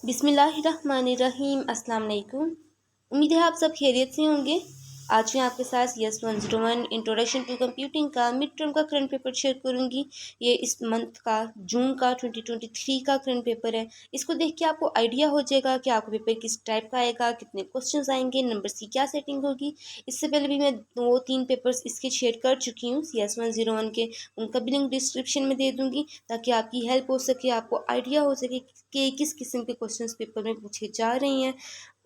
बिस्मिल्लाहिर्रहमानिर्रहीम। अस्सलाम वालेकुम। उम्मीद है आप सब खैरियत से होंगे। आज मैं आपके साथ यस 101 इंट्रोडक्शन टू कंप्यूटिंग का मिड टर्म का करंट पेपर शेयर करूंगी। ये इस मंथ का जून का 2023 का करंट पेपर है। इसको देख के आपको आइडिया हो जाएगा कि आपका पेपर किस टाइप का आएगा, कितने क्वेश्चंस आएंगे, नंबर्स की क्या सेटिंग होगी। इससे पहले भी मैं 2-3 पेपर्स इसके शेयर कर चुकी हूँ यस 101 के। उनका भी लिंक डिस्क्रिप्शन में दे दूँगी ताकि आपकी हेल्प हो सके, आपको आइडिया हो सके कि किस किस्म के क्वेश्चंस पेपर में पूछे जा रहे हैं।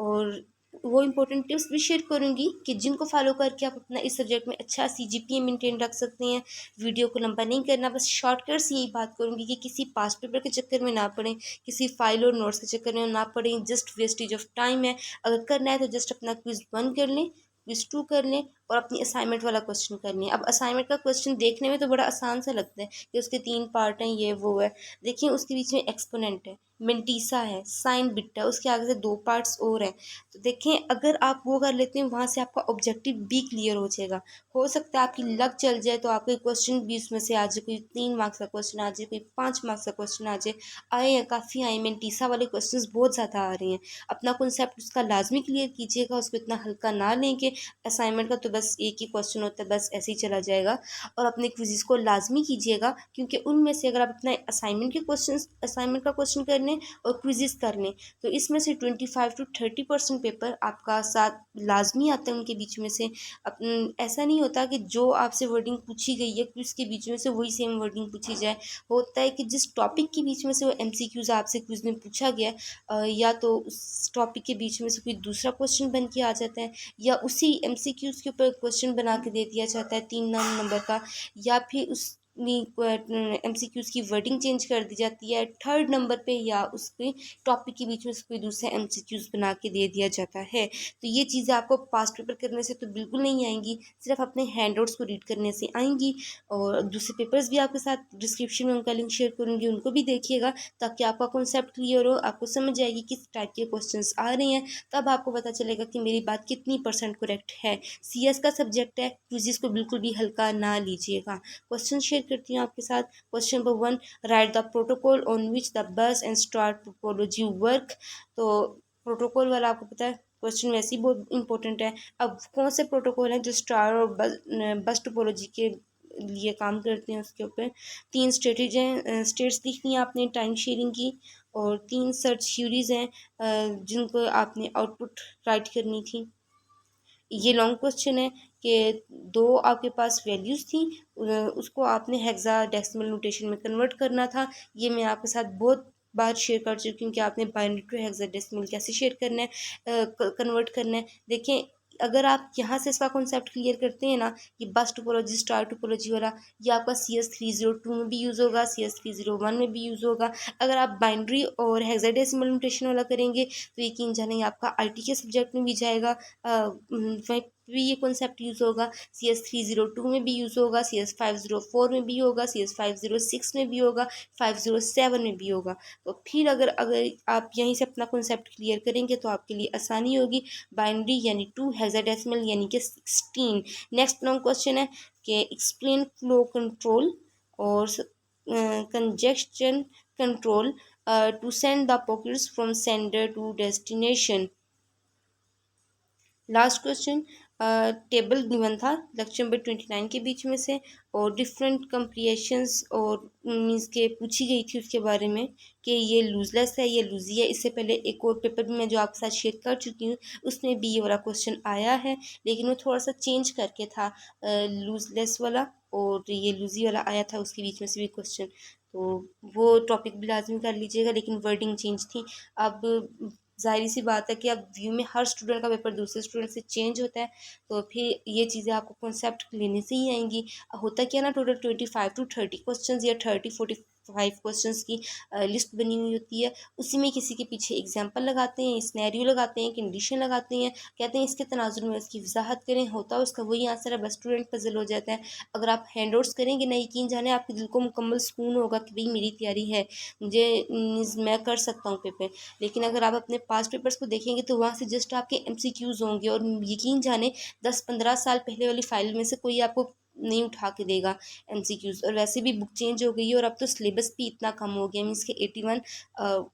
और वो इम्पोर्टेंट टिप्स भी शेयर करूंगी कि जिनको फॉलो करके आप अपना इस सब्जेक्ट में अच्छा CGPA मेंटेन रख सकते हैं। वीडियो को लंबा नहीं करना, बस शॉर्टकट से यही बात करूंगी कि किसी पास्ट पेपर के चक्कर में ना पड़ें, किसी फाइल और नोट्स के चक्कर में ना पड़ें। जस्ट वेस्टेज ऑफ टाइम है। अगर करना है तो जस्ट अपना क्विज 1 कर लें, क्विज 2 कर लें और अपनी असाइनमेंट वाला क्वेश्चन कर लें। अब असाइनमेंट का क्वेश्चन देखने में तो बड़ा आसान सा लगता है कि उसके 3 पार्ट हैं, ये वो है। देखिए उसके बीच में एक्सपोनेंट है, मेंटीसा है, साइन बिट है, उसके आगे से 2 पार्ट्स और हैं। तो देखें अगर आप वो कर लेते हैं वहाँ से आपका ऑब्जेक्टिव भी क्लियर हो जाएगा। हो सकता है आपकी लक चल जाए तो आपके क्वेश्चन भी उसमें से आ जाए, कोई 3 मार्क्स का क्वेश्चन आ जाए, कोई 5 मार्क्स का क्वेश्चन आ जाए। आए हैं, काफ़ी आए, मेंटीसा वाले क्वेश्चन बहुत ज़्यादा आ रहे हैं। अपना कॉन्सेप्ट उसका लाजमी क्लियर कीजिएगा, उसको इतना हल्का ना लें कि असाइनमेंट का तो बस एक ही क्वेश्चन होता है, बस ऐसे ही चला जाएगा। और अपने क्विज़ को लाजमी कीजिएगा क्योंकि उनमें से अगर आप अपना असाइनमेंट का क्वेश्चन कर लें और क्विज़ कर लें तो इसमें से 25 to 30% पेपर आपका साथ लाजमी आता है उनके बीच में से। ऐसा नहीं होता कि जो आपसे वर्डिंग पूछी गई है क्विज़ के बीच में से वही सेम वर्डिंग पूछी जाए। होता है कि जिस टॉपिक के बीच में से वो MCQs आपसे क्विज़ में पूछा गया है, या तो उस टॉपिक के बीच में से कोई दूसरा क्वेश्चन बन के आ जाता है, या उसी MCQs के ऊपर क्वेश्चन बना के दे दिया जाता है 3 नंबर का, या फिर उस MCQs की वर्डिंग चेंज कर दी जाती है 3rd नंबर पे, या उसके टॉपिक के बीच में से कोई दूसरा MCQs बना के दे दिया जाता है। तो ये चीज़ें आपको पास्ट पेपर करने से तो बिल्कुल नहीं आएंगी, सिर्फ अपने हैंडआउट्स को रीड करने से आएंगी। और दूसरे पेपर्स भी आपके साथ डिस्क्रिप्शन में उनका लिंक शेयर करूँगी, उनको भी देखिएगा ताकि आपका कॉन्सेप्ट क्लियर हो, आपको समझ आएगी किस टाइप के क्वेश्चन आ रहे हैं। तब आपको पता चलेगा कि मेरी बात कितनी % करेक्ट है। CS का सब्जेक्ट है, क्विज़ को बिल्कुल भी हल्का ना लीजिएगा। क्वेश्चन शेयर करती हूँ आपके साथ। Question number 1, right the protocol on which the bus and star topology work. तो प्रोटोकॉल वाला आपको पता है, क्वेश्चन वैसे ही बहुत इंपॉर्टेंट है। अब कौन से प्रोटोकॉल हैं जो स्टार और बस टोपोलॉजी के लिए काम करते हैं, उसके ऊपर 3 स्टेट्स लिखनी है आपने टाइम शेयरिंग की, और 3 सर्च क्यूरीज हैं जिनको आपने आउटपुट राइट करनी थी। ये लॉन्ग क्वेश्चन है कि 2 आपके पास वैल्यूज़ थी, उसको आपने हेक्साडेसिमल नोटेशन में कन्वर्ट करना था। ये मैं आपके साथ बहुत बार शेयर कर चुकी हूँ कि आपने बाइनरी टू हेक्साडेसिमल कैसे शेयर करना है, कन्वर्ट करना है। देखें अगर आप यहाँ से इसका कॉन्सेप्ट क्लियर करते हैं ना, ये बस टोपोलॉजी स्टार टोपोलॉजी वाला, ये आपका CS 302 में भी यूज़ होगा, CS 301 में भी यूज़ होगा। अगर आप बाइनरी और हेक्साडेसिमल नोटेशन वाला करेंगे तो यकीन जानिए आपका IT के सब्जेक्ट में भी जाएगा, वहीं भी ये कॉन्सेप्ट यूज़ होगा। CS 302 में भी यूज़ होगा, CS 504 में भी होगा, CS 506 में भी होगा, 507 में भी होगा। तो फिर अगर आप यहीं से अपना कॉन्सेप्ट क्लियर करेंगे तो आपके लिए आसानी होगी। बाइनरी यानी 2, हेक्साडेसिमल यानी कि 16। नेक्स्ट लॉन्ग क्वेश्चन है कि एक्सप्लेन फ्लो कंट्रोल और congestion control to send the packets from sender to destination. Last question table given था लेक्चर नंबर 29 के बीच में से, और डिफरेंट कंप्रिहेंशंस और मीन्स के पूछी गई थी उसके बारे में कि ये लूजलेस है, ये लूजी है। इससे पहले एक और पेपर भी मैं जो आपके साथ शेयर कर चुकी हूँ उसमें भी ये वाला क्वेश्चन आया है, लेकिन वो थोड़ा सा चेंज करके था, लूजलेस वाला और ये लूजी वाला आया था उसके बीच में से भी क्वेश्चन। तो वो टॉपिक भी लाजमी कर लीजिएगा, लेकिन वर्डिंग चेंज थी। अब ज़ाहिर सी बात है कि अब व्यू में हर स्टूडेंट का पेपर दूसरे स्टूडेंट से चेंज होता है, तो फिर ये चीज़ें आपको कॉन्सेप्ट लेने से ही आएंगी। होता क्या ना, टोटल 25 to 30 क्वेश्चन या 30-45 क्वेश्चन की लिस्ट बनी हुई होती है। उसी में किसी के पीछे एग्जाम्पल लगाते हैं, स्नैरियो लगाते हैं, कंडीशन लगाते हैं, कहते हैं इसके तनाजुर में इसकी वजाहत करें, होता है उसका वही आंसर है, बस स्टूडेंट पजल हो जाता है। अगर आप हैंड आउट्स करेंगे ना, यकीन जाने आपके दिल को मुकम्मल सुकून होगा कि भाई मेरी तैयारी है, मुझे मैं कर सकता हूँ पेपर। लेकिन अगर आप अपने पास्ट पेपर्स को देखेंगे तो वहाँ से जस्ट आपके MCQs होंगे, और यकीन जाने 10-15 साल पहले वाली फाइल में से कोई आपको नहीं उठा के देगा MCQs। और वैसे भी बुक चेंज हो गई है और अब तो सिलेबस भी इतना कम हो गया, मीन्स के 81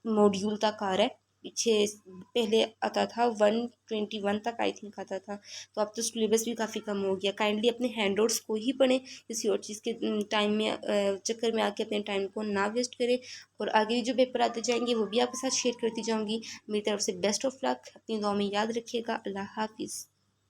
मॉड्यूल तक आ रहा है। पीछे पहले आता था 121 तक आई थिंक आता था, तो अब तो सिलेबस भी काफ़ी कम हो गया। काइंडली अपने हैंड आउट्स को ही पढ़ें, किसी और चीज़ के टाइम में चक्कर में आके अपने टाइम को ना वेस्ट करें। और आगे भी जो पेपर आते जाएंगे वो भी आपके साथ शेयर करती जाऊँगी। मेरी तरफ से बेस्ट ऑफ लक, अपनी दुआ में याद रखिएगा। अल्लाह हाफिज़।